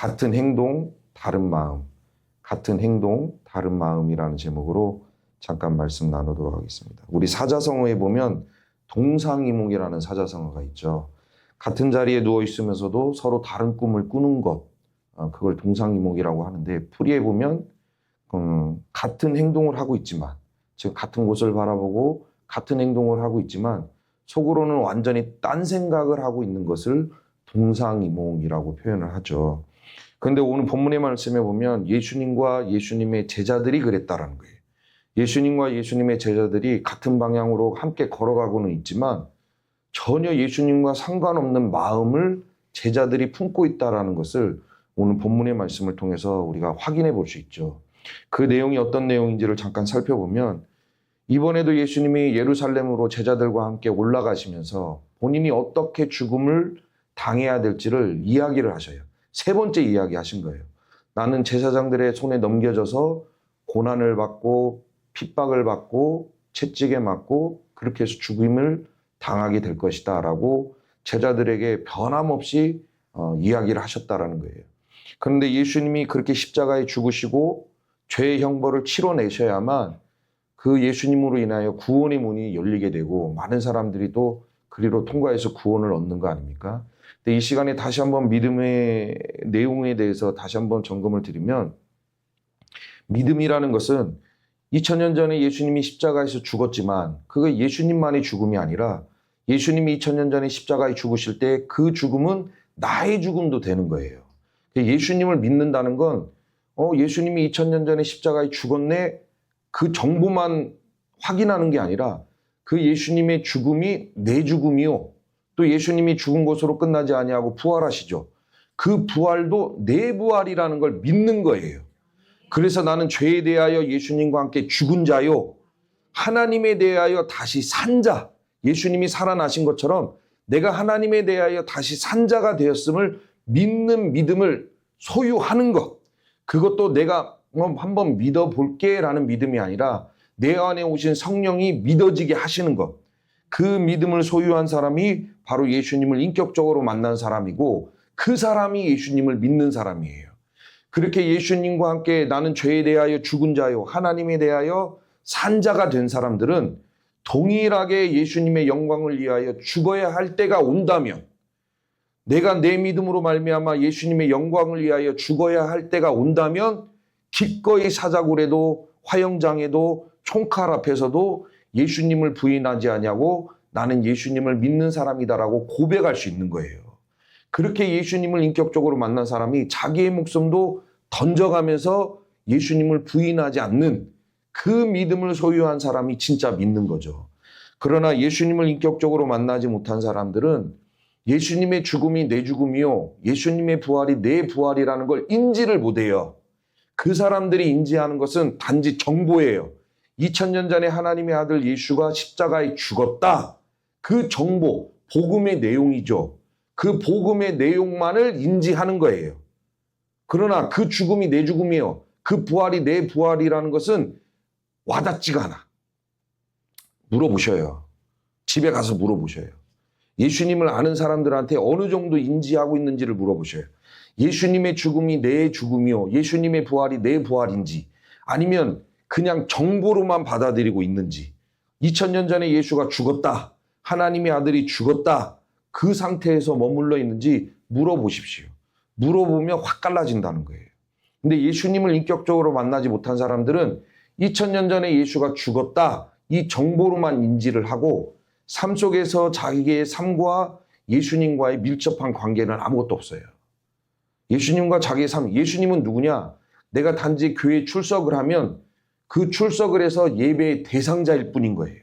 같은 행동, 다른 마음. 같은 행동, 다른 마음이라는 제목으로 잠깐 말씀 나누도록 하겠습니다. 우리 사자성어에 보면 동상이몽이라는 사자성어가 있죠. 같은 자리에 누워 있으면서도 서로 다른 꿈을 꾸는 것, 그걸 동상이몽이라고 하는데, 풀이에 보면 같은 행동을 하고 있지만, 즉 같은 곳을 바라보고 같은 행동을 하고 있지만 속으로는 완전히 딴 생각을 하고 있는 것을 동상이몽이라고 표현을 하죠. 그런데 오늘 본문의 말씀에 보면 예수님과 예수님의 제자들이 그랬다라는 거예요. 예수님과 예수님의 제자들이 같은 방향으로 함께 걸어가고는 있지만 전혀 예수님과 상관없는 마음을 제자들이 품고 있다라는 것을 오늘 본문의 말씀을 통해서 우리가 확인해 볼 수 있죠. 그 내용이 어떤 내용인지를 잠깐 살펴보면, 이번에도 예수님이 예루살렘으로 제자들과 함께 올라가시면서 본인이 어떻게 죽음을 당해야 될지를 이야기를 하셔요. 세 번째 이야기 하신 거예요. 나는 제사장들의 손에 넘겨져서 고난을 받고 핍박을 받고 채찍에 맞고 그렇게 해서 죽음을 당하게 될 것이다 라고 제자들에게 변함없이 이야기를 하셨다라는 거예요. 그런데 예수님이 그렇게 십자가에 죽으시고 죄의 형벌을 치러내셔야만 그 예수님으로 인하여 구원의 문이 열리게 되고 많은 사람들이 또 그리로 통과해서 구원을 얻는 거 아닙니까? 근데 이 시간에 다시 한번 믿음의 내용에 대해서 다시 한번 점검을 드리면, 믿음이라는 것은 2000년 전에 예수님이 십자가에서 죽었지만 그거 예수님만의 죽음이 아니라 예수님이 2000년 전에 십자가에 죽으실 때 그 죽음은 나의 죽음도 되는 거예요. 예수님을 믿는다는 건 예수님이 2000년 전에 십자가에 죽었네, 그 정보만 확인하는 게 아니라 그 예수님의 죽음이 내 죽음이요, 또 예수님이 죽은 것으로 끝나지 아니하고 부활하시죠. 그 부활도 내 부활이라는 걸 믿는 거예요. 그래서 나는 죄에 대하여 예수님과 함께 죽은 자요, 하나님에 대하여 다시 산 자, 예수님이 살아나신 것처럼 내가 하나님에 대하여 다시 산 자가 되었음을 믿는 믿음을 소유하는 것, 그것도 내가 한번 믿어볼게 라는 믿음이 아니라 내 안에 오신 성령이 믿어지게 하시는 것, 그 믿음을 소유한 사람이 바로 예수님을 인격적으로 만난 사람이고 그 사람이 예수님을 믿는 사람이에요. 그렇게 예수님과 함께 나는 죄에 대하여 죽은 자요, 하나님에 대하여 산 자가 된 사람들은 동일하게 예수님의 영광을 위하여 죽어야 할 때가 온다면, 내가 내 믿음으로 말미암아 예수님의 영광을 위하여 죽어야 할 때가 온다면 기꺼이 사자굴에도 화형장에도 총칼 앞에서도 예수님을 부인하지 않냐고 나는 예수님을 믿는 사람이다라고 고백할 수 있는 거예요. 그렇게 예수님을 인격적으로 만난 사람이 자기의 목숨도 던져가면서 예수님을 부인하지 않는 그 믿음을 소유한 사람이 진짜 믿는 거죠. 그러나 예수님을 인격적으로 만나지 못한 사람들은 예수님의 죽음이 내 죽음이요, 예수님의 부활이 내 부활이라는 걸 인지를 못해요. 그 사람들이 인지하는 것은 단지 정보예요. 2000년 전에 하나님의 아들 예수가 십자가에 죽었다. 그 정보, 복음의 내용이죠. 그 복음의 내용만을 인지하는 거예요. 그러나 그 죽음이 내 죽음이요, 그 부활이 내 부활이라는 것은 와닿지가 않아. 물어보셔요. 집에 가서 물어보셔요. 예수님을 아는 사람들한테 어느 정도 인지하고 있는지를 물어보셔요. 예수님의 죽음이 내 죽음이요, 예수님의 부활이 내 부활인지, 아니면 그냥 정보로만 받아들이고 있는지, 2000년 전에 예수가 죽었다, 하나님의 아들이 죽었다, 그 상태에서 머물러 있는지 물어보십시오. 물어보면 확 갈라진다는 거예요. 근데 예수님을 인격적으로 만나지 못한 사람들은 2000년 전에 예수가 죽었다, 이 정보로만 인지를 하고 삶 속에서 자기의 삶과 예수님과의 밀접한 관계는 아무것도 없어요. 예수님과 자기의 삶, 예수님은 누구냐? 내가 단지 교회에 출석을 하면 그 출석을 해서 예배의 대상자일 뿐인 거예요.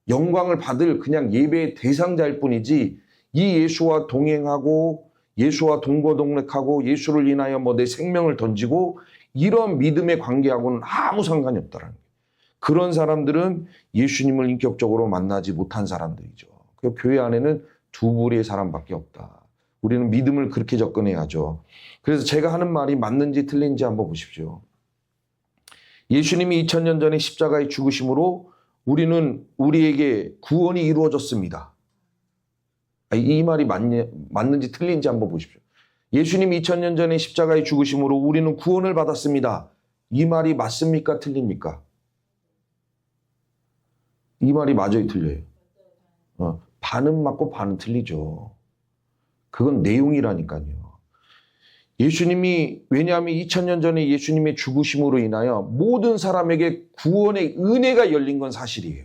영광을 받을 그냥 예배의 대상자일 뿐이지, 이 예수와 동행하고 예수와 동거동락하고 예수를 인하여 내 생명을 던지고 이런 믿음의 관계하고는 아무 상관이 없다라는 거예요. 그런 사람들은 예수님을 인격적으로 만나지 못한 사람들이죠. 그 교회 안에는 두 부류의 사람밖에 없다. 우리는 믿음을 그렇게 접근해야죠. 그래서 제가 하는 말이 맞는지 틀린지 한번 보십시오. 예수님이 2000년 전에 십자가에 죽으심으로 우리에게 구원이 이루어졌습니다. 이 말이 맞는지 틀린지 한번 보십시오. 예수님 2000년 전에 십자가의 죽으심으로 우리는 구원을 받았습니다. 이 말이 맞습니까? 틀립니까? 이 말이 맞아요, 틀려요? 반은 맞고 반은 틀리죠. 그건 내용이라니까요. 예수님이, 왜냐하면 2000년 전에 예수님의 죽으심으로 인하여 모든 사람에게 구원의 은혜가 열린 건 사실이에요.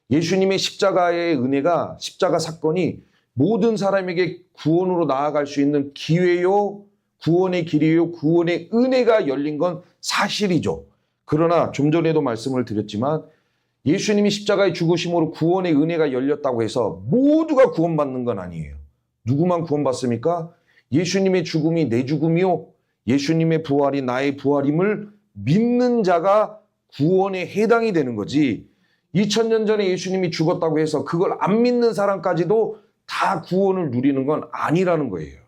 예수님의 십자가의 은혜가, 십자가 사건이 모든 사람에게 구원으로 나아갈 수 있는 기회요, 구원의 길이요, 구원의 은혜가 열린 건 사실이죠. 그러나 좀 전에도 말씀을 드렸지만 예수님이 십자가의 죽으심으로 구원의 은혜가 열렸다고 해서 모두가 구원받는 건 아니에요. 누구만 구원받습니까? 예수님의 죽음이 내 죽음이요, 예수님의 부활이 나의 부활임을 믿는 자가 구원에 해당이 되는 거지, 2000년 전에 예수님이 죽었다고 해서 그걸 안 믿는 사람까지도 다 구원을 누리는 건 아니라는 거예요.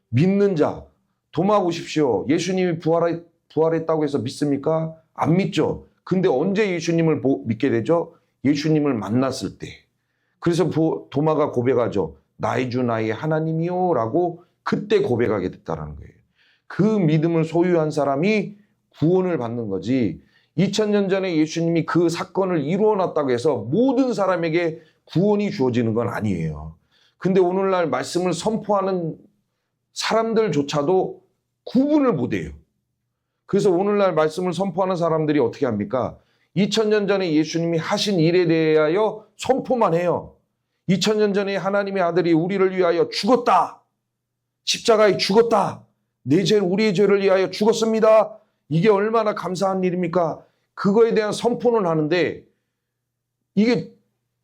믿는 자, 도마 보십시오. 예수님이 부활했다고 해서 믿습니까? 안 믿죠. 근데 언제 예수님을 믿게 되죠? 예수님을 만났을 때. 그래서 도마가 고백하죠. 나의 주 나의 하나님이요 라고 그때 고백하게 됐다는 거예요. 그 믿음을 소유한 사람이 구원을 받는 거지, 2000년 전에 예수님이 그 사건을 이루어놨다고 해서 모든 사람에게 구원이 주어지는 건 아니에요. 근데 오늘날 말씀을 선포하는 사람들조차도 구분을 못해요. 그래서 오늘날 말씀을 선포하는 사람들이 어떻게 합니까? 2000년 전에 예수님이 하신 일에 대하여 선포만 해요. 2000년 전에 하나님의 아들이 우리를 위하여 죽었다. 십자가에 죽었다. 우리의 죄를 위하여 죽었습니다. 이게 얼마나 감사한 일입니까? 그거에 대한 선포는 하는데, 이게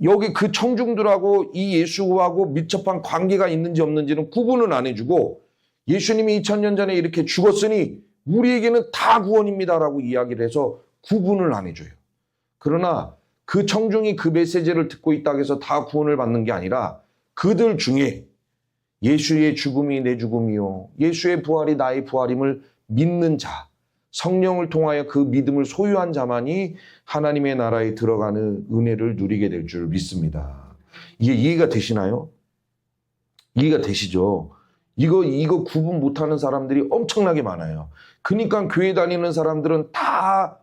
여기 그 청중들하고 이 예수하고 밀접한 관계가 있는지 없는지는 구분은 안 해주고, 예수님이 2000년 전에 이렇게 죽었으니 우리에게는 다 구원입니다라고 이야기를 해서 구분을 안 해줘요. 그러나 그 청중이 그 메시지를 듣고 있다고 해서 다 구원을 받는 게 아니라, 그들 중에 예수의 죽음이 내 죽음이요, 예수의 부활이 나의 부활임을 믿는 자, 성령을 통하여 그 믿음을 소유한 자만이 하나님의 나라에 들어가는 은혜를 누리게 될 줄 믿습니다. 이게 이해가 되시나요? 이해가 되시죠? 이거 구분 못하는 사람들이 엄청나게 많아요. 그러니까 교회 다니는 사람들은 다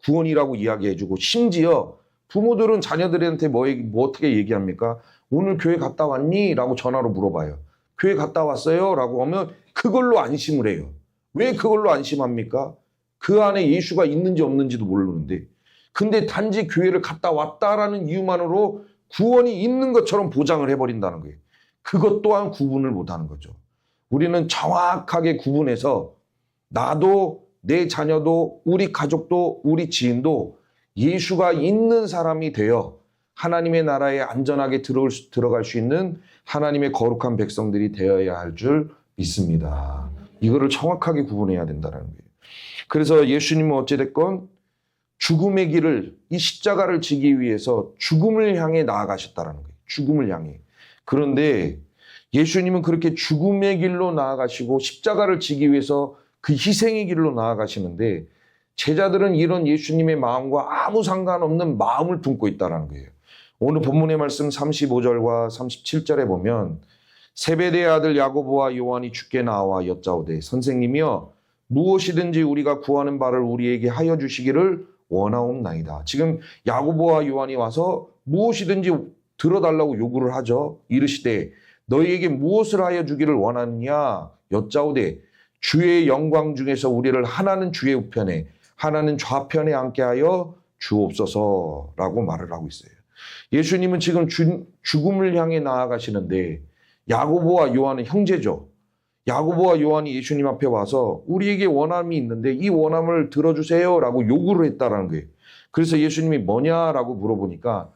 구원이라고 이야기해주고, 심지어 부모들은 자녀들한테 뭐 어떻게 얘기합니까? 오늘 교회 갔다 왔니? 라고 전화로 물어봐요. 교회 갔다 왔어요? 라고 하면 그걸로 안심을 해요. 왜 그걸로 안심합니까? 그 안에 예수가 있는지 없는지도 모르는데. 근데 단지 교회를 갔다 왔다라는 이유만으로 구원이 있는 것처럼 보장을 해버린다는 거예요. 그것 또한 구분을 못하는 거죠. 우리는 정확하게 구분해서 나도, 내 자녀도, 우리 가족도, 우리 지인도 예수가 있는 사람이 되어 하나님의 나라에 안전하게 들어갈 수 있는 하나님의 거룩한 백성들이 되어야 할 줄 믿습니다. 이거를 정확하게 구분해야 된다는 거예요. 그래서 예수님은 어찌됐건 죽음의 길을, 이 십자가를 지기 위해서 죽음을 향해 나아가셨다는 거예요. 죽음을 향해. 그런데 예수님은 그렇게 죽음의 길로 나아가시고 십자가를 지기 위해서 그 희생의 길로 나아가시는데, 제자들은 이런 예수님의 마음과 아무 상관없는 마음을 품고 있다는 거예요. 오늘 본문의 말씀 35절과 37절에 보면, 세베대의 아들 야고보와 요한이 주께 나와 여짜오되 선생님이여, 무엇이든지 우리가 구하는 바를 우리에게 하여 주시기를 원하옵나이다. 지금 야고보와 요한이 와서 무엇이든지 들어달라고 요구를 하죠. 이르시되 너희에게 무엇을 하여 주기를 원하느냐 여짜오되 주의 영광 중에서 우리를 하나는 주의 우편에 하나는 좌편에 앉게 하여 주옵소서라고 말을 하고 있어요. 예수님은 지금 죽음을 향해 나아가시는데, 야고보와 요한은 형제죠. 야고보와 요한이 예수님 앞에 와서 우리에게 원함이 있는데 이 원함을 들어주세요 라고 요구를 했다라는 거예요. 그래서 예수님이 뭐냐라고 물어보니까,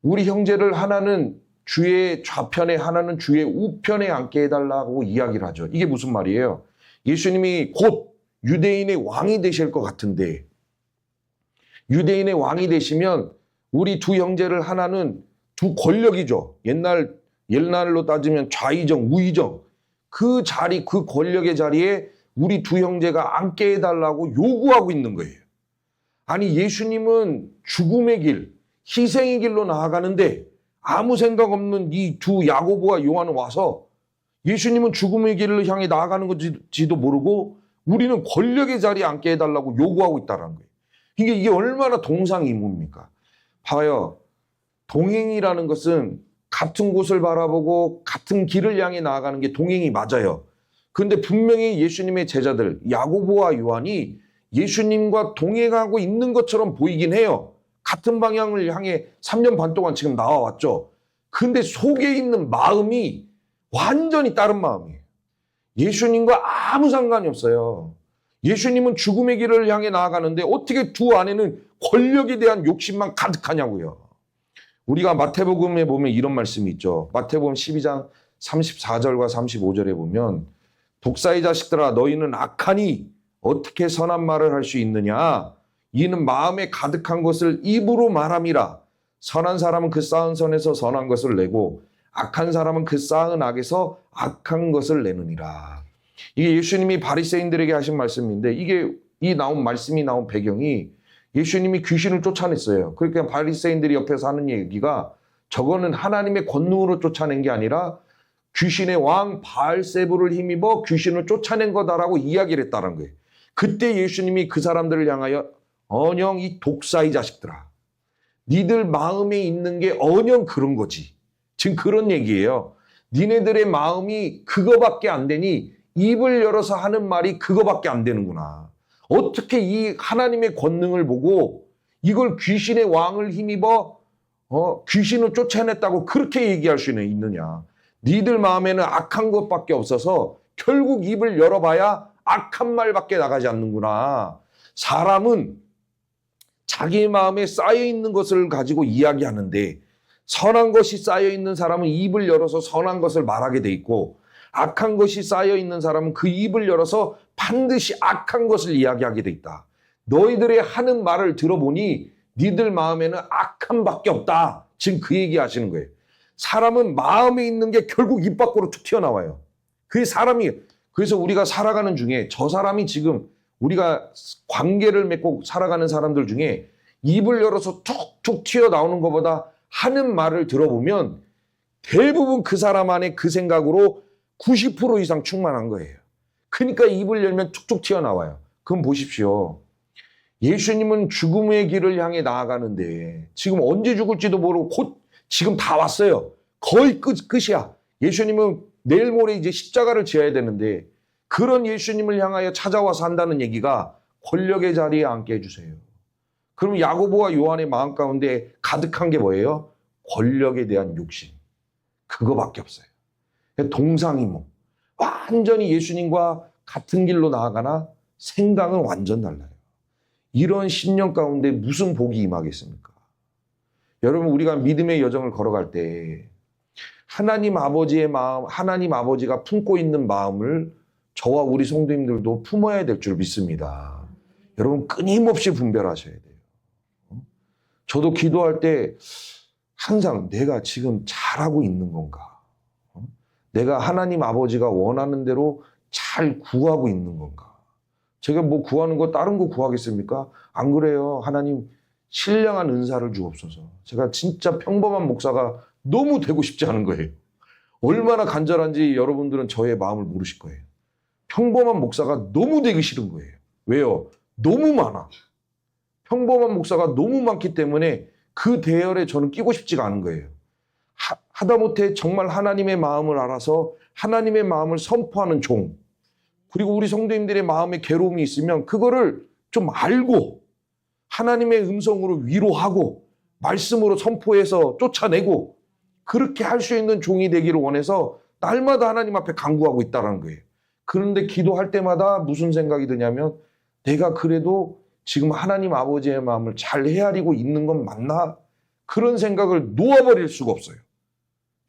우리 형제를 하나는 주의 좌편에 하나는 주의 우편에 앉게 해달라고 이야기를 하죠. 이게 무슨 말이에요? 예수님이 곧 유대인의 왕이 되실 것 같은데, 유대인의 왕이 되시면 우리 두 형제를 하나는 두 권력이죠. 옛날로 따지면 좌의정, 우의정, 그 자리, 그 권력의 자리에 우리 두 형제가 앉게 해달라고 요구하고 있는 거예요. 아니, 예수님은 죽음의 길, 희생의 길로 나아가는데 아무 생각 없는 이 두 야고보와 요한은 와서 예수님은 죽음의 길을 향해 나아가는 건지도 모르고 우리는 권력의 자리에 앉게 해달라고 요구하고 있다는 거예요. 이게 얼마나 동상이몽입니까? 봐요. 동행이라는 것은 같은 곳을 바라보고 같은 길을 향해 나아가는 게 동행이 맞아요. 그런데 분명히 예수님의 제자들 야고보와 요한이 예수님과 동행하고 있는 것처럼 보이긴 해요. 같은 방향을 향해 3년 반 동안 지금 나와왔죠. 근데 속에 있는 마음이 완전히 다른 마음이에요. 예수님과 아무 상관이 없어요. 예수님은 죽음의 길을 향해 나아가는데 어떻게 두 안에는 권력에 대한 욕심만 가득하냐고요. 우리가 마태복음에 보면 이런 말씀이 있죠. 마태복음 12장 34절과 35절에 보면 독사의 자식들아 너희는 악하니 어떻게 선한 말을 할 수 있느냐. 이는 마음에 가득한 것을 입으로 말함이라. 선한 사람은 그 쌓은 선에서 선한 것을 내고 악한 사람은 그 쌓은 악에서 악한 것을 내느니라. 이게 예수님이 바리새인들에게 하신 말씀인데 이 말씀이 나온 배경이 예수님이 귀신을 쫓아냈어요. 그러니까 바리새인들이 옆에서 하는 얘기가 저거는 하나님의 권능으로 쫓아낸 게 아니라 귀신의 왕 바알세불을 힘입어 귀신을 쫓아낸 거다라고 이야기를 했다는 거예요. 그때 예수님이 그 사람들을 향하여 언영 이 독사의 자식들아. 니들 마음에 있는 게 언영 그런 거지. 지금 그런 얘기예요. 니네들의 마음이 그거밖에 안 되니 입을 열어서 하는 말이 그거밖에 안 되는구나. 어떻게 이 하나님의 권능을 보고 이걸 귀신의 왕을 힘입어 귀신을 쫓아냈다고 그렇게 얘기할 수 있느냐. 니들 마음에는 악한 것밖에 없어서 결국 입을 열어봐야 악한 말밖에 나가지 않는구나. 사람은 자기 마음에 쌓여있는 것을 가지고 이야기하는데 선한 것이 쌓여있는 사람은 입을 열어서 선한 것을 말하게 돼 있고 악한 것이 쌓여있는 사람은 그 입을 열어서 반드시 악한 것을 이야기하게 돼 있다. 너희들의 하는 말을 들어보니 니들 마음에는 악한 밖에 없다. 지금 그 얘기 하시는 거예요. 사람은 마음에 있는 게 결국 입 밖으로 툭 튀어나와요. 그래서 우리가 살아가는 중에 저 사람이 지금 우리가 관계를 맺고 살아가는 사람들 중에 입을 열어서 툭툭 튀어나오는 것보다 하는 말을 들어보면 대부분 그 사람 안에 그 생각으로 90% 이상 충만한 거예요. 그러니까 입을 열면 툭툭 튀어나와요. 그럼 보십시오. 예수님은 죽음의 길을 향해 나아가는데 지금 언제 죽을지도 모르고 곧 지금 다 왔어요. 거의 끝이야. 예수님은 내일 모레 이제 십자가를 지어야 되는데 그런 예수님을 향하여 찾아와서 한다는 얘기가 권력의 자리에 앉게 해주세요. 그럼 야고보와 요한의 마음 가운데 가득한 게 뭐예요? 권력에 대한 욕심. 그거밖에 없어요. 동상이몽. 완전히 예수님과 같은 길로 나아가나 생각은 완전 달라요. 이런 신년 가운데 무슨 복이 임하겠습니까? 여러분 우리가 믿음의 여정을 걸어갈 때 하나님 아버지의 마음, 하나님 아버지가 품고 있는 마음을 저와 우리 성도님들도 품어야 될 줄 믿습니다. 여러분 끊임없이 분별하셔야 돼요. 저도 기도할 때 항상 내가 지금 잘하고 있는 건가? 내가 하나님 아버지가 원하는 대로 잘 구하고 있는 건가? 제가 뭐 구하는 거 다른 거 구하겠습니까? 안 그래요. 하나님 신령한 은사를 주옵소서. 제가 진짜 평범한 목사가 너무 되고 싶지 않은 거예요. 얼마나 간절한지 여러분들은 저의 마음을 모르실 거예요. 평범한 목사가 너무 되기 싫은 거예요. 왜요? 너무 많아. 평범한 목사가 너무 많기 때문에 그 대열에 저는 끼고 싶지가 않은 거예요. 하다못해 정말 하나님의 마음을 알아서 하나님의 마음을 선포하는 종, 그리고 우리 성도님들의 마음에 괴로움이 있으면 그거를 좀 알고 하나님의 음성으로 위로하고 말씀으로 선포해서 쫓아내고 그렇게 할 수 있는 종이 되기를 원해서 날마다 하나님 앞에 간구하고 있다는 거예요. 그런데 기도할 때마다 무슨 생각이 드냐면 내가 그래도 지금 하나님 아버지의 마음을 잘 헤아리고 있는 건 맞나? 그런 생각을 놓아버릴 수가 없어요.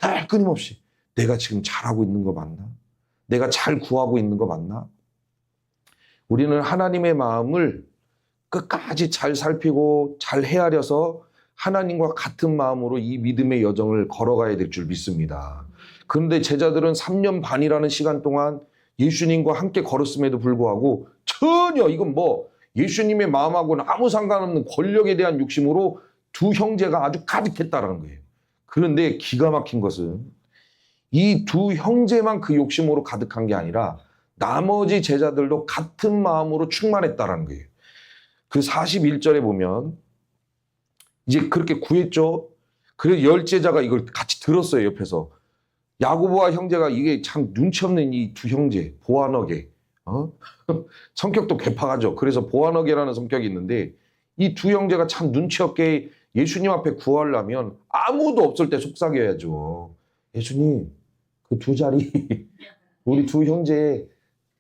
늘 끊임없이 내가 지금 잘하고 있는 거 맞나? 내가 잘 구하고 있는 거 맞나? 우리는 하나님의 마음을 끝까지 잘 살피고 잘 헤아려서 하나님과 같은 마음으로 이 믿음의 여정을 걸어가야 될 줄 믿습니다. 그런데 제자들은 3년 반이라는 시간 동안 예수님과 함께 걸었음에도 불구하고 전혀 이건 뭐 예수님의 마음하고는 아무 상관없는 권력에 대한 욕심으로 두 형제가 아주 가득했다라는 거예요. 그런데 기가 막힌 것은 이 두 형제만 그 욕심으로 가득한 게 아니라 나머지 제자들도 같은 마음으로 충만했다라는 거예요. 그 41절에 보면 이제 그렇게 구했죠. 그래서 열 제자가 이걸 같이 들었어요. 옆에서. 야고보와 형제가 이게 참 눈치 없는 이 두 형제, 보아너게. 성격도 개파가죠. 그래서 보아너게라는 성격이 있는데 이 두 형제가 참 눈치 없게 예수님 앞에 구하려면 아무도 없을 때 속삭여야죠. 예수님, 그 두 자리 우리 두 형제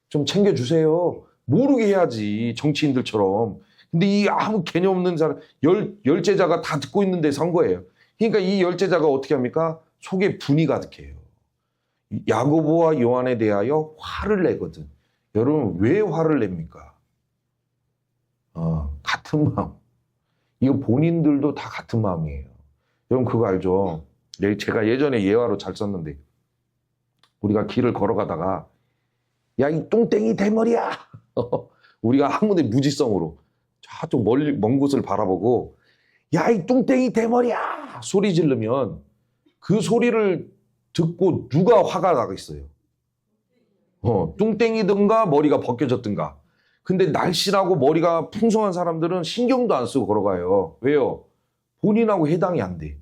좀 챙겨주세요. 모르게 해야지, 정치인들처럼. 근데 이 아무 개념 없는 사람, 열 제자가 다 듣고 있는데 선 거예요. 그러니까 이 열 제자가 어떻게 합니까? 속에 분이 가득해요. 야고보와 요한에 대하여 화를 내거든. 여러분, 왜 화를 냅니까? 같은 마음. 이거 본인들도 다 같은 마음이에요. 여러분, 그거 알죠? 제가 예전에 예화로 잘 썼는데, 우리가 길을 걸어가다가, 야, 이 똥땡이 대머리야! 우리가 아무데 무지성으로 저쪽 먼 곳을 바라보고, 야, 이 똥땡이 대머리야! 소리 지르면 그 소리를 듣고 누가 화가 나겠어요? 뚱땡이든가 머리가 벗겨졌든가. 근데 날씬하고 머리가 풍성한 사람들은 신경도 안 쓰고 걸어가요. 왜요? 본인하고 해당이 안 돼.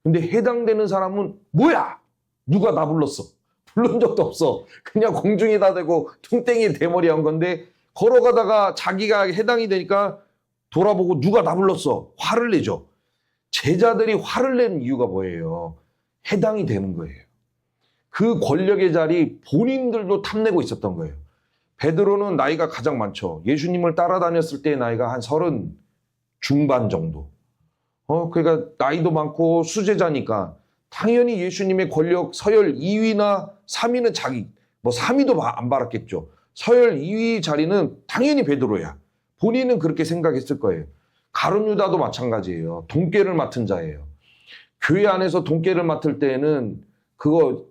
근데 해당되는 사람은 뭐야? 누가 나 불렀어? 부른 적도 없어. 그냥 공중에다 대고 뚱땡이 대머리 한 건데 걸어가다가 자기가 해당이 되니까 돌아보고 누가 나 불렀어? 화를 내죠. 제자들이 화를 내는 이유가 뭐예요? 해당이 되는 거예요. 그 권력의 자리 본인들도 탐내고 있었던 거예요. 베드로는 나이가 가장 많죠. 예수님을 따라다녔을 때 나이가 한 30 중반 정도. 그러니까 나이도 많고 수제자니까 당연히 예수님의 권력 서열 2위나 3위는 자기, 3위도 안 받았겠죠. 서열 2위 자리는 당연히 베드로야. 본인은 그렇게 생각했을 거예요. 가룟 유다도 마찬가지예요. 돈깨를 맡은 자예요. 교회 안에서 돈깨를 맡을 때에는 그거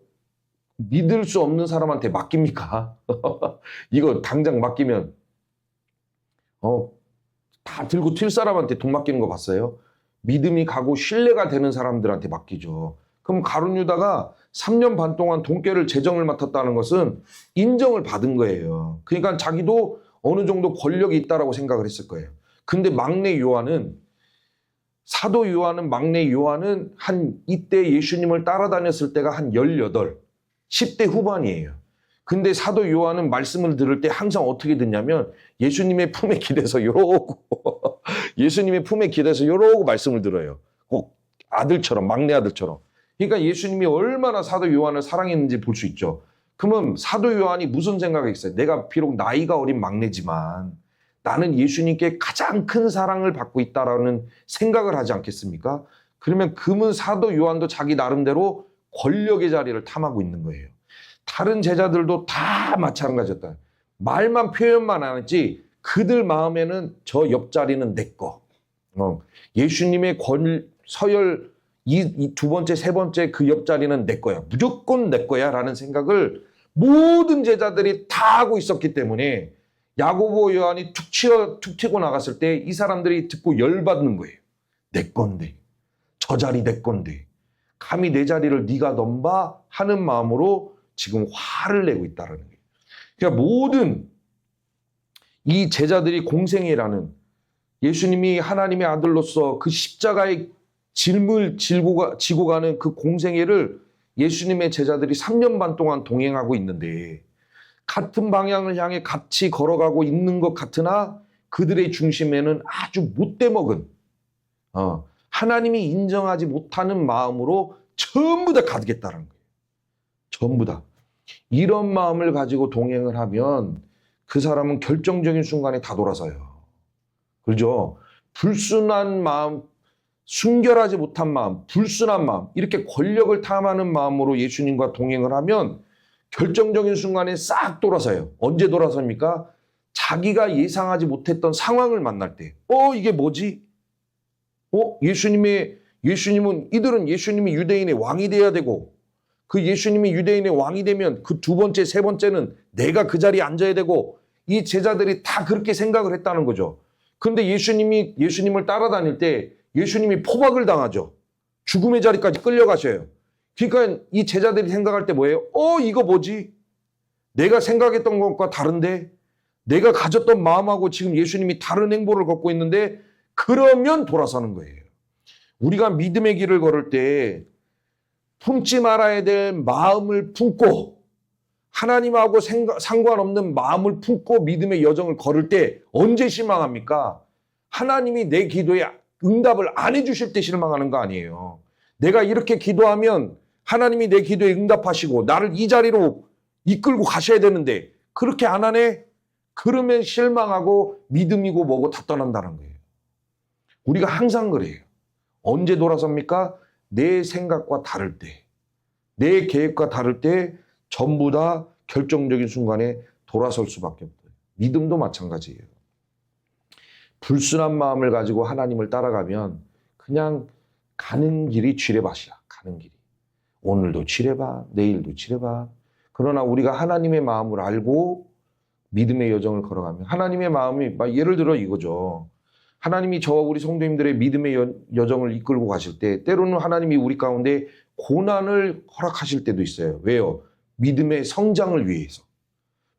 믿을 수 없는 사람한테 맡깁니까? 이거 당장 맡기면 다 들고 튈 사람한테 돈 맡기는 거 봤어요? 믿음이 가고 신뢰가 되는 사람들한테 맡기죠. 그럼 가룟 유다가 3년 반 동안 돈깨를 재정을 맡았다는 것은 인정을 받은 거예요. 그러니까 자기도 어느 정도 권력이 있다라고 생각을 했을 거예요. 근데 막내 요한은, 사도 요한은, 막내 요한은 이때 예수님을 따라다녔을 때가 한 18, 10대 후반이에요. 근데 사도 요한은 말씀을 들을 때 항상 어떻게 듣냐면 예수님의 품에 기대서 요러고 예수님의 품에 기대서 요러고 말씀을 들어요. 꼭 아들처럼, 막내 아들처럼. 그러니까 예수님이 얼마나 사도 요한을 사랑했는지 볼 수 있죠. 그러면 사도 요한이 무슨 생각이 있어요? 내가 비록 나이가 어린 막내지만 나는 예수님께 가장 큰 사랑을 받고 있다라는 생각을 하지 않겠습니까? 그러면 금은 사도 요한도 자기 나름대로 권력의 자리를 탐하고 있는 거예요. 다른 제자들도 다 마찬가지였다. 말만 표현만 안 했지 그들 마음에는 저 옆자리는 내 거. 예수님의 서열 이 두 번째, 세 번째 그 옆자리는 내 거야. 무조건 내 거야 라는 생각을 모든 제자들이 다 하고 있었기 때문에 야고보 요한이 툭 튀고 나갔을 때 이 사람들이 듣고 열받는 거예요. 내 건데. 저 자리 내 건데. 감히 내 자리를 네가 넘봐 하는 마음으로 지금 화를 내고 있다는 거예요. 그러니까 모든 이 제자들이 공생애라는 예수님이 하나님의 아들로서 그 십자가의 짐을 지고 가는 그 공생애를 예수님의 제자들이 3년 반 동안 동행하고 있는데 같은 방향을 향해 같이 걸어가고 있는 것 같으나 그들의 중심에는 아주 못돼 먹은 하나님이 인정하지 못하는 마음으로 전부 다 가득했다는 거예요. 전부 다. 이런 마음을 가지고 동행을 하면 그 사람은 결정적인 순간에 다 돌아서요. 그렇죠? 불순한 마음, 순결하지 못한 마음, 불순한 마음, 이렇게 권력을 탐하는 마음으로 예수님과 동행을 하면 결정적인 순간에 싹 돌아서요. 언제 돌아섭니까? 자기가 예상하지 못했던 상황을 만날 때. 이게 뭐지? 이들은 예수님이 유대인의 왕이 돼야 되고, 그 예수님이 유대인의 왕이 되면 그 두 번째, 세 번째는 내가 그 자리에 앉아야 되고, 이 제자들이 다 그렇게 생각을 했다는 거죠. 그런데 예수님을 따라다닐 때 예수님이 포박을 당하죠. 죽음의 자리까지 끌려가셔요. 그러니까 이 제자들이 생각할 때 뭐예요? 이거 뭐지? 내가 생각했던 것과 다른데? 내가 가졌던 마음하고 지금 예수님이 다른 행보를 걷고 있는데 그러면 돌아서는 거예요. 우리가 믿음의 길을 걸을 때 품지 말아야 될 마음을 품고 하나님하고 상관없는 마음을 품고 믿음의 여정을 걸을 때 언제 실망합니까? 하나님이 내 기도에 응답을 안 해주실 때 실망하는 거 아니에요. 내가 이렇게 기도하면 하나님이 내 기도에 응답하시고 나를 이 자리로 이끌고 가셔야 되는데 그렇게 안 하네? 그러면 실망하고 믿음이고 뭐고 다 떠난다는 거예요. 우리가 항상 그래요. 언제 돌아섭니까? 내 생각과 다를 때, 내 계획과 다를 때 전부 다 결정적인 순간에 돌아설 수밖에 없어요. 믿음도 마찬가지예요. 불순한 마음을 가지고 하나님을 따라가면 그냥 가는 길이 지뢰밭이야. 가는 길이. 오늘도 지뢰밭, 내일도 지뢰밭. 그러나 우리가 하나님의 마음을 알고 믿음의 여정을 걸어가면 하나님의 마음이 예를 들어 이거죠. 하나님이 저와 우리 성도님들의 믿음의 여정을 이끌고 가실 때 때로는 하나님이 우리 가운데 고난을 허락하실 때도 있어요. 왜요? 믿음의 성장을 위해서.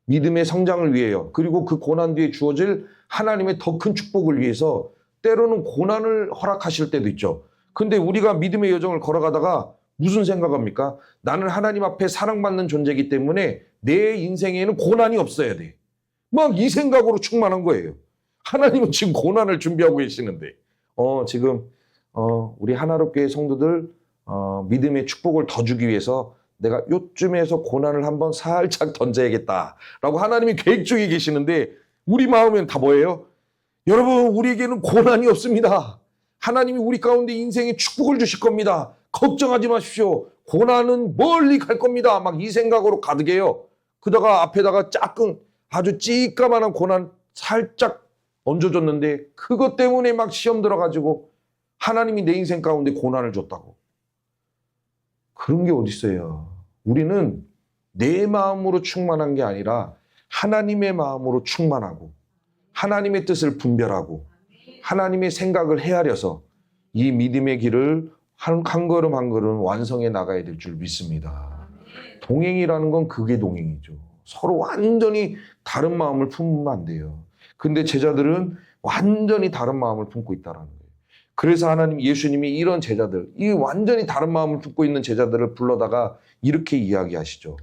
믿음의 성장을 위해요. 그리고 그 고난 뒤에 주어질 하나님의 더 큰 축복을 위해서 때로는 고난을 허락하실 때도 있죠. 근데 우리가 믿음의 여정을 걸어가다가 무슨 생각합니까? 나는 하나님 앞에 사랑받는 존재이기 때문에 내 인생에는 고난이 없어야 돼. 막 이 생각으로 충만한 거예요. 하나님은 지금 고난을 준비하고 계시는데 지금 우리 하나롭교회 성도들 믿음의 축복을 더 주기 위해서 내가 요쯤에서 고난을 한번 살짝 던져야겠다라고 하나님이 계획 중에 계시는데 우리 마음엔 다 뭐예요? 여러분 우리에게는 고난이 없습니다. 하나님이 우리 가운데 인생에 축복을 주실 겁니다. 걱정하지 마십시오. 고난은 멀리 갈 겁니다. 막 이 생각으로 가득해요. 그러다가 앞에다가 작은 아주 찌까만한 고난 살짝 얹어줬는데 그것 때문에 막 시험 들어가지고 하나님이 내 인생 가운데 고난을 줬다고. 그런 게 어딨어요. 우리는 내 마음으로 충만한 게 아니라 하나님의 마음으로 충만하고 하나님의 뜻을 분별하고 하나님의 생각을 헤아려서 이 믿음의 길을 한 걸음 한 걸음 완성해 나가야 될 줄 믿습니다. 동행이라는 건 그게 동행이죠. 서로 완전히 다른 마음을 품으면 안 돼요. 근데 제자들은 완전히 다른 마음을 품고 있다는 거예요. 그래서 하나님 예수님이 이런 제자들, 이 완전히 다른 마음을 품고 있는 제자들을 불러다가 이렇게 이야기하시죠.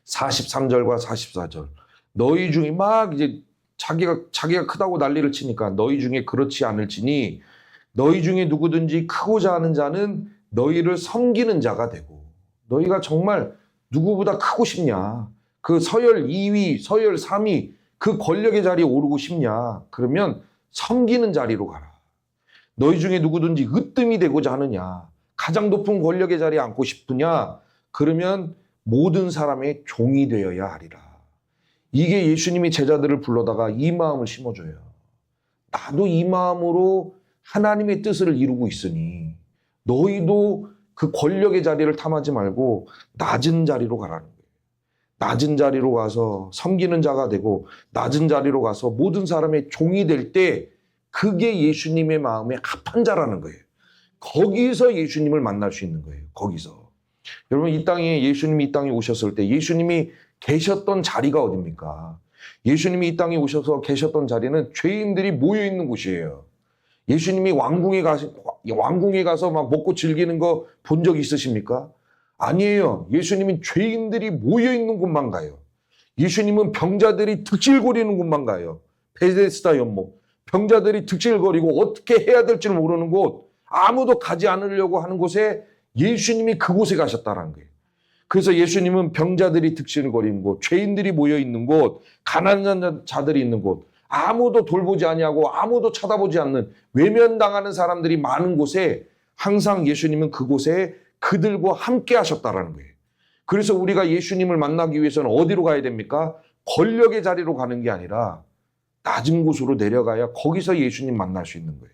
43절과 44절. 너희 중에 막 이제 자기가 크다고 난리를 치니까 너희 중에 그렇지 않을지니 너희 중에 누구든지 크고자 하는 자는 너희를 섬기는 자가 되고 너희가 정말 누구보다 크고 싶냐? 그 서열 2위, 서열 3위 그 권력의 자리에 오르고 싶냐? 그러면 섬기는 자리로 가라. 너희 중에 누구든지 으뜸이 되고자 하느냐? 가장 높은 권력의 자리에 앉고 싶으냐? 그러면 모든 사람의 종이 되어야 하리라. 이게 예수님이 제자들을 불러다가 이 마음을 심어줘요. 나도 이 마음으로 하나님의 뜻을 이루고 있으니 너희도 그 권력의 자리를 탐하지 말고 낮은 자리로 가라는 거예요. 낮은 자리로 가서 섬기는 자가 되고 낮은 자리로 가서 모든 사람의 종이 될 때 그게 예수님의 마음에 합한 자라는 거예요. 거기서 예수님을 만날 수 있는 거예요. 거기서. 여러분 이 땅에 예수님이 이 땅에 오셨을 때 예수님이 계셨던 자리가 어딥니까? 예수님이 이 땅에 오셔서 계셨던 자리는 죄인들이 모여 있는 곳이에요. 예수님이 왕궁에 가서 막 먹고 즐기는 거 본 적 있으십니까? 아니에요. 예수님은 죄인들이 모여 있는 곳만 가요. 예수님은 병자들이 득실거리는 곳만 가요. 베데스다 연못. 병자들이 득실거리고 어떻게 해야 될지 모르는 곳, 아무도 가지 않으려고 하는 곳에 예수님이 그곳에 가셨다는 거예요. 그래서 예수님은 병자들이 득실거리는 곳, 죄인들이 모여 있는 곳, 가난한 자들이 있는 곳, 아무도 돌보지 아니하고 아무도 쳐다보지 않는 외면당하는 사람들이 많은 곳에 항상 예수님은 그곳에 그들과 함께 하셨다라는 거예요. 그래서 우리가 예수님을 만나기 위해서는 어디로 가야 됩니까? 권력의 자리로 가는 게 아니라 낮은 곳으로 내려가야 거기서 예수님 만날 수 있는 거예요.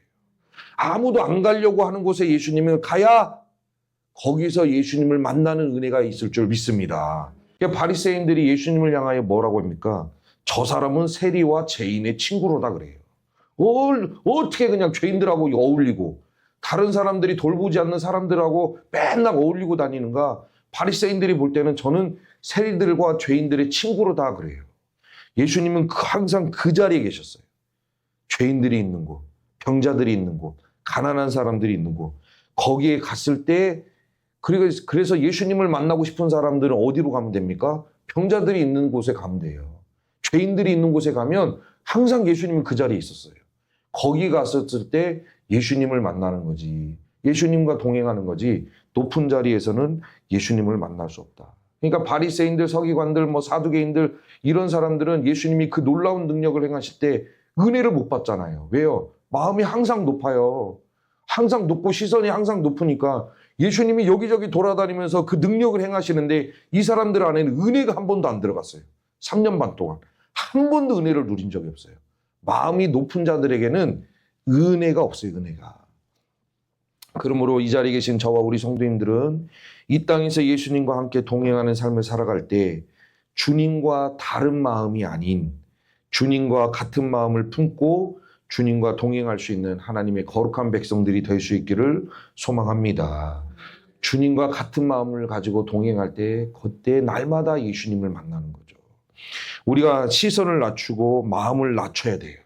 아무도 안 가려고 하는 곳에 예수님을 가야 거기서 예수님을 만나는 은혜가 있을 줄 믿습니다. 그러니까 바리새인들이 예수님을 향하여 뭐라고 합니까? 저 사람은 세리와 죄인의 친구로다 그래요. 어떻게 그냥 죄인들하고 어울리고 다른 사람들이 돌보지 않는 사람들하고 맨날 어울리고 다니는가? 바리새인들이 볼 때는 저는 세리들과 죄인들의 친구로 다 그래요. 예수님은 항상 그 자리에 계셨어요. 죄인들이 있는 곳, 병자들이 있는 곳, 가난한 사람들이 있는 곳. 거기에 갔을 때 그래서 예수님을 만나고 싶은 사람들은 어디로 가면 됩니까? 병자들이 있는 곳에 가면 돼요. 죄인들이 있는 곳에 가면 항상 예수님은 그 자리에 있었어요. 거기 갔었을 때 예수님을 만나는 거지. 예수님과 동행하는 거지. 높은 자리에서는 예수님을 만날 수 없다. 그러니까 바리새인들, 서기관들, 사두개인들 이런 사람들은 예수님이 그 놀라운 능력을 행하실 때 은혜를 못 받잖아요. 왜요? 마음이 항상 높아요. 항상 높고 시선이 항상 높으니까 예수님이 여기저기 돌아다니면서 그 능력을 행하시는데 이 사람들 안에는 은혜가 한 번도 안 들어갔어요. 3년 반 동안. 한 번도 은혜를 누린 적이 없어요. 마음이 높은 자들에게는 은혜가 없어요. 은혜가. 그러므로 이 자리에 계신 저와 우리 성도님들은 이 땅에서 예수님과 함께 동행하는 삶을 살아갈 때 주님과 다른 마음이 아닌 주님과 같은 마음을 품고 주님과 동행할 수 있는 하나님의 거룩한 백성들이 될 수 있기를 소망합니다. 주님과 같은 마음을 가지고 동행할 때 그때 날마다 예수님을 만나는 거죠. 우리가 시선을 낮추고 마음을 낮춰야 돼요.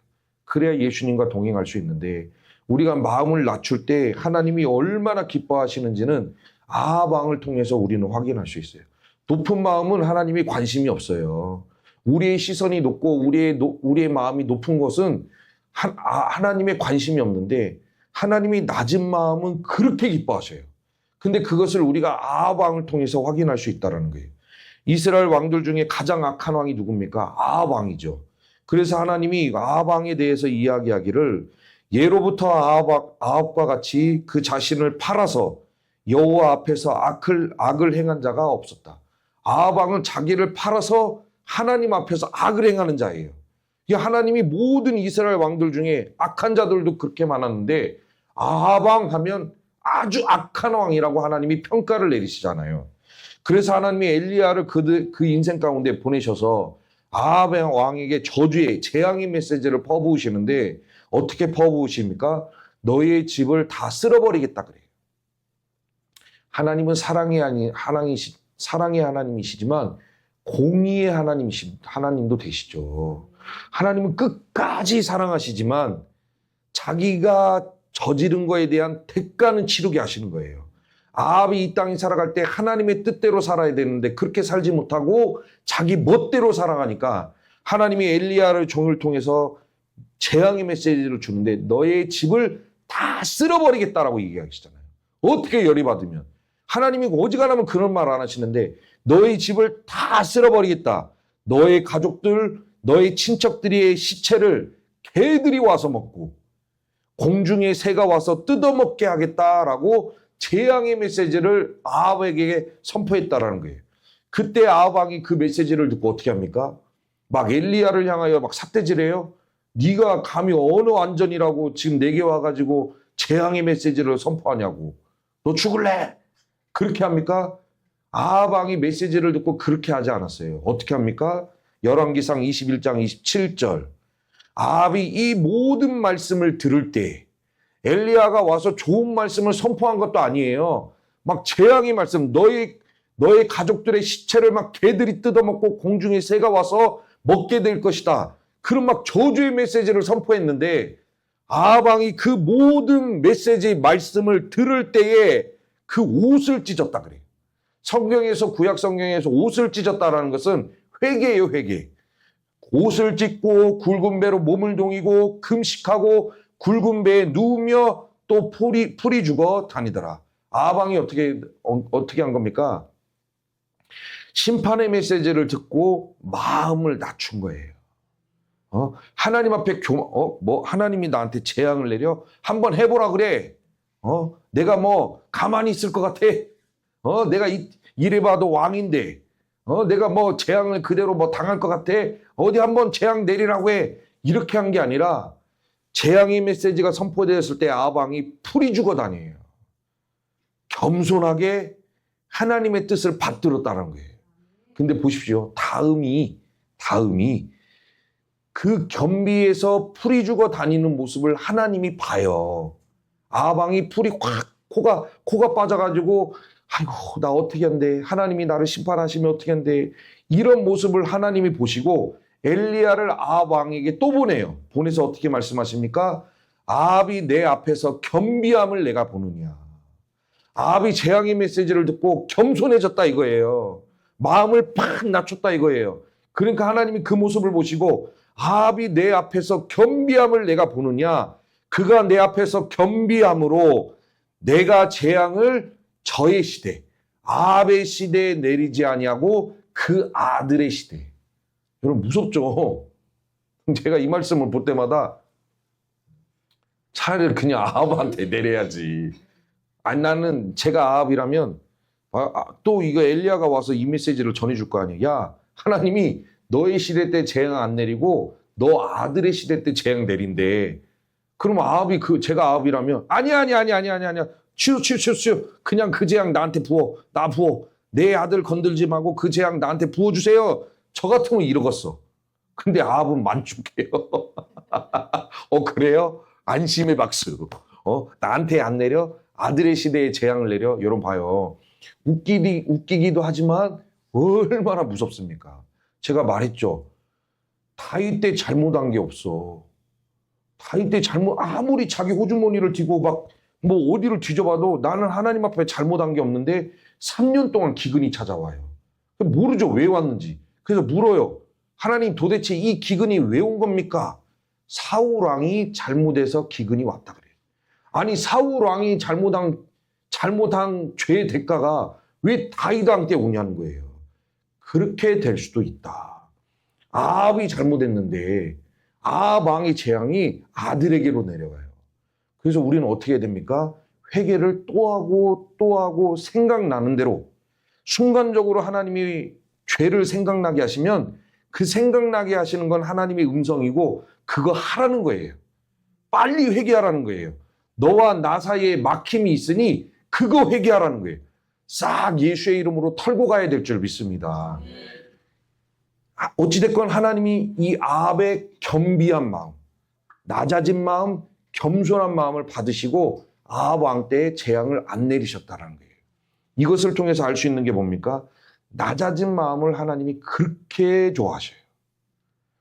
그래야 예수님과 동행할 수 있는데 우리가 마음을 낮출 때 하나님이 얼마나 기뻐하시는지는 아방을 통해서 우리는 확인할 수 있어요. 높은 마음은 하나님이 관심이 없어요. 우리의 시선이 높고 우리의 마음이 높은 것은 하나님의 관심이 없는데 하나님이 낮은 마음은 그렇게 기뻐하셔요. 근데 그것을 우리가 아방을 통해서 확인할 수 있다는 거예요. 이스라엘 왕들 중에 가장 악한 왕이 누굽니까? 아합왕이죠. 그래서 하나님이 아합왕에 대해서 이야기하기를 예로부터 아합과 같이 그 자신을 팔아서 여호와 앞에서 악을 행한 자가 없었다. 아합왕은 자기를 팔아서 하나님 앞에서 악을 행하는 자예요. 하나님이 모든 이스라엘 왕들 중에 악한 자들도 그렇게 많았는데 아합왕 하면 아주 악한 왕이라고 하나님이 평가를 내리시잖아요. 그래서 하나님이 엘리야를 그 인생 가운데 보내셔서 아합 왕에게 저주의 재앙의 메시지를 퍼부으시는데 어떻게 퍼부으십니까? 너의 집을 다 쓸어버리겠다 그래요. 하나님은 사랑의 하나님이시지만 공의의 하나님도 되시죠. 하나님은 끝까지 사랑하시지만 자기가 저지른 거에 대한 대가는 치르게 하시는 거예요. 아합이 이 땅에 살아갈 때 하나님의 뜻대로 살아야 되는데 그렇게 살지 못하고 자기 멋대로 살아가니까 하나님이 엘리야를 종을 통해서 재앙의 메시지를 주는데 너의 집을 다 쓸어버리겠다라고 얘기하시잖아요. 어떻게 열이 받으면. 하나님이 어지간하면 그런 말 안 하시는데 너의 집을 다 쓸어버리겠다. 너의 가족들, 너의 친척들의 시체를 개들이 와서 먹고 공중의 새가 와서 뜯어먹게 하겠다라고 재앙의 메시지를 아합에게 선포했다라는 거예요. 그때 아합 왕이 그 메시지를 듣고 어떻게 합니까? 막 엘리야를 향하여 막 삿대질해요. 네가 감히 어느 완전이라고 지금 내게 와가지고 재앙의 메시지를 선포하냐고. 너 죽을래? 그렇게 합니까? 아합 왕이 메시지를 듣고 그렇게 하지 않았어요. 어떻게 합니까? 열왕기상 21장 27절. 아합이 이 모든 말씀을 들을 때 엘리야가 와서 좋은 말씀을 선포한 것도 아니에요. 막 재앙의 말씀, 너의 가족들의 시체를 막 개들이 뜯어먹고 공중에 새가 와서 먹게 될 것이다. 그런 막 저주의 메시지를 선포했는데 아합 왕이 그 모든 메시지 말씀을 들을 때에 그 옷을 찢었다 그래요. 성경에서 구약 성경에서 옷을 찢었다라는 것은 회개예요, 회개. 옷을 찢고 굵은 배로 몸을 동이고 금식하고 굵은 배에 누우며 또 풀이 죽어 다니더라. 아합 왕이 어떻게 한 겁니까? 심판의 메시지를 듣고 마음을 낮춘 거예요. 하나님 앞에 하나님이 나한테 재앙을 내려 한번 해보라 그래. 내가 가만히 있을 것 같아. 내가 이래봐도 왕인데. 내가 재앙을 그대로 당할 것 같아. 어디 한번 재앙 내리라고 해. 이렇게 한 게 아니라 재앙의 메시지가 선포되었을 때 아합 왕이 풀이 죽어 다녀요. 겸손하게 하나님의 뜻을 받들었다는 거예요. 근데 보십시오. 다음이 그 겸비에서 풀이 죽어 다니는 모습을 하나님이 봐요. 아방이 풀이 확 코가 빠져가지고 아이고 나 어떻게 한대, 하나님이 나를 심판하시면 어떻게 한대, 이런 모습을 하나님이 보시고 엘리야를 아합 왕에게 또 보내요. 보내서 어떻게 말씀하십니까? 아합이 내 앞에서 겸비함을 내가 보느냐. 아합이 재앙의 메시지를 듣고 겸손해졌다 이거예요. 마음을 팍 낮췄다 이거예요. 그러니까 하나님이 그 모습을 보시고 아합이 내 앞에서 겸비함을 내가 보느냐. 그가 내 앞에서 겸비함으로 내가 재앙을 저의 시대, 아합의 시대에 내리지 아니하고 그 아들의 시대. 여러분 무섭죠? 제가 이 말씀을 볼 때마다 차라리 그냥 아합한테 내려야지. 아니 나는 제가 아합이라면 또 이거 엘리야가 와서 이 메시지를 전해줄 거 아니야. 야, 하나님이 너의 시대 때 재앙 안 내리고 너 아들의 시대 때 재앙 내린대. 그럼 아합이 제가 아합이라면 아니야. 치우. 그냥 그 재앙 나한테 부어. 나 부어. 내 아들 건들지 말고 그 재앙 나한테 부어주세요. 저 같으면 이러겠어. 근데 아합은 만족해요. 그래요? 안심의 박수. 나한테 안 내려? 아들의 시대에 재앙을 내려? 여러분 봐요. 웃기기도 하지만 얼마나 무섭습니까? 제가 말했죠. 다윗 때 잘못한 게 없어. 다윗 때 아무리 자기 호주머니를 쥐고 막 뭐 어디를 뒤져봐도 나는 하나님 앞에 잘못한 게 없는데 3년 동안 기근이 찾아와요. 모르죠. 왜 왔는지. 그래서 물어요. 하나님 도대체 이 기근이 왜 온 겁니까? 사울 왕이 잘못해서 기근이 왔다 그래요. 아니 사울 왕이 잘못한 죄의 대가가 왜 다윗 왕 때 오냐는 거예요. 그렇게 될 수도 있다. 아합이 잘못했는데 아합 왕의 재앙이 아들에게로 내려가요. 그래서 우리는 어떻게 해야 됩니까? 회개를 또 하고 생각나는 대로 순간적으로 하나님이 죄를 생각나게 하시면 그 생각나게 하시는 건 하나님의 음성이고 그거 하라는 거예요. 빨리 회개하라는 거예요. 너와 나 사이에 막힘이 있으니 그거 회개하라는 거예요. 싹 예수의 이름으로 털고 가야 될 줄 믿습니다. 어찌됐건 하나님이 이 아합의 겸비한 마음, 낮아진 마음, 겸손한 마음을 받으시고 아합 왕 때의 재앙을 안 내리셨다는 거예요. 이것을 통해서 알 수 있는 게 뭡니까? 낮아진 마음을 하나님이 그렇게 좋아하셔요.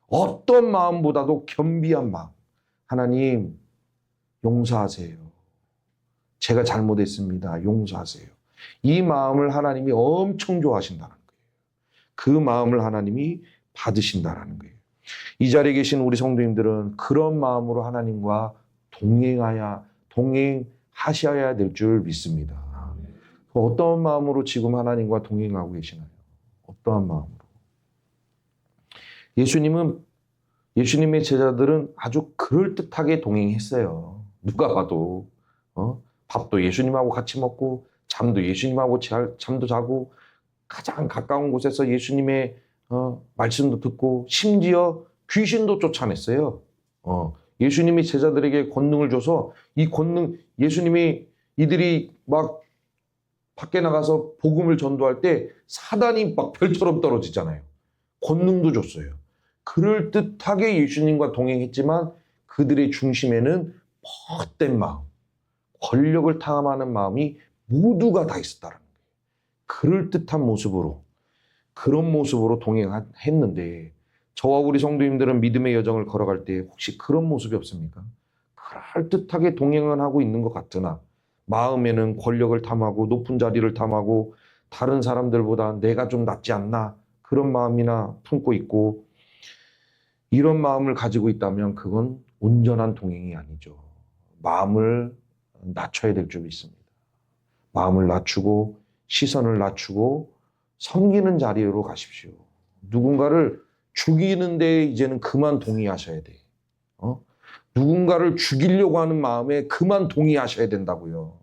어떤 마음보다도 겸비한 마음. 하나님 용서하세요. 제가 잘못했습니다. 용서하세요. 이 마음을 하나님이 엄청 좋아하신다는 거예요. 그 마음을 하나님이 받으신다는 거예요. 이 자리에 계신 우리 성도님들은 그런 마음으로 하나님과 동행하셔야 될 줄 믿습니다. 어떤 마음으로 지금 하나님과 동행하고 계시나요? 어떠한 마음으로? 예수님의 제자들은 아주 그럴듯하게 동행했어요. 누가 봐도 밥도 예수님하고 같이 먹고 잠도 예수님하고 잠도 자고 가장 가까운 곳에서 예수님의 말씀도 듣고 심지어 귀신도 쫓아냈어요. 예수님이 제자들에게 권능을 줘서 이 권능 예수님이 이들이 막 밖에 나가서 복음을 전도할 때 사단이 막 별처럼 떨어지잖아요. 권능도 줬어요. 그럴듯하게 예수님과 동행했지만 그들의 중심에는 헛된 마음, 권력을 탐하는 마음이 모두가 다 있었다는 거예요. 그럴듯한 모습으로, 그런 모습으로 동행했는데 저와 우리 성도님들은 믿음의 여정을 걸어갈 때 혹시 그런 모습이 없습니까? 그럴듯하게 동행은 하고 있는 것 같으나 마음에는 권력을 탐하고 높은 자리를 탐하고 다른 사람들보다 내가 좀 낫지 않나 그런 마음이나 품고 있고 이런 마음을 가지고 있다면 그건 온전한 동행이 아니죠. 마음을 낮춰야 될 줄 믿습니다. 마음을 낮추고 시선을 낮추고 섬기는 자리로 가십시오. 누군가를 죽이는데 이제는 그만 동의하셔야 돼. 누군가를 죽이려고 하는 마음에 그만 동의하셔야 된다고요.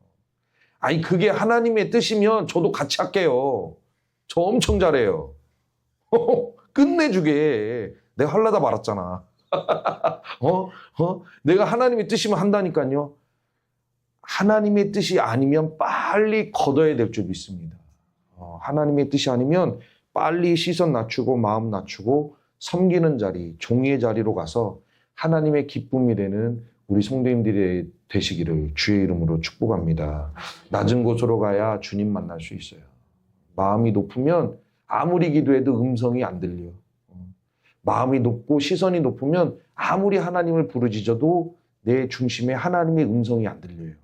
아니 그게 하나님의 뜻이면 저도 같이 할게요. 저 엄청 잘해요. 끝내주게. 내가 하려다 말았잖아. 내가 하나님의 뜻이면 한다니까요. 하나님의 뜻이 아니면 빨리 걷어야 될 줄 믿습니다. 하나님의 뜻이 아니면 빨리 시선 낮추고 마음 낮추고 섬기는 자리, 종의 자리로 가서 하나님의 기쁨이 되는 우리 성도님들이 되시기를 주의 이름으로 축복합니다. 낮은 곳으로 가야 주님 만날 수 있어요. 마음이 높으면 아무리 기도해도 음성이 안 들려. 마음이 높고 시선이 높으면 아무리 하나님을 부르짖어도 내 중심에 하나님의 음성이 안 들려요.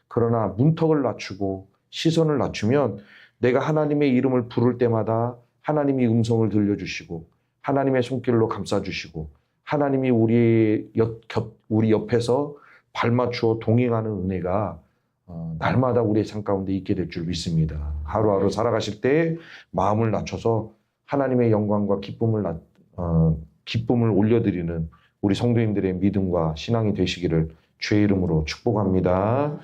그러나 문턱을 낮추고 시선을 낮추면 내가 하나님의 이름을 부를 때마다 하나님이 음성을 들려주시고 하나님의 손길로 감싸주시고 하나님이 우리 옆에서 발맞추어 동행하는 은혜가 날마다 우리의 삶 가운데 있게 될 줄 믿습니다. 하루하루 살아가실 때 마음을 낮춰서 하나님의 영광과 기쁨을 올려드리는 우리 성도님들의 믿음과 신앙이 되시기를 주의 이름으로 축복합니다.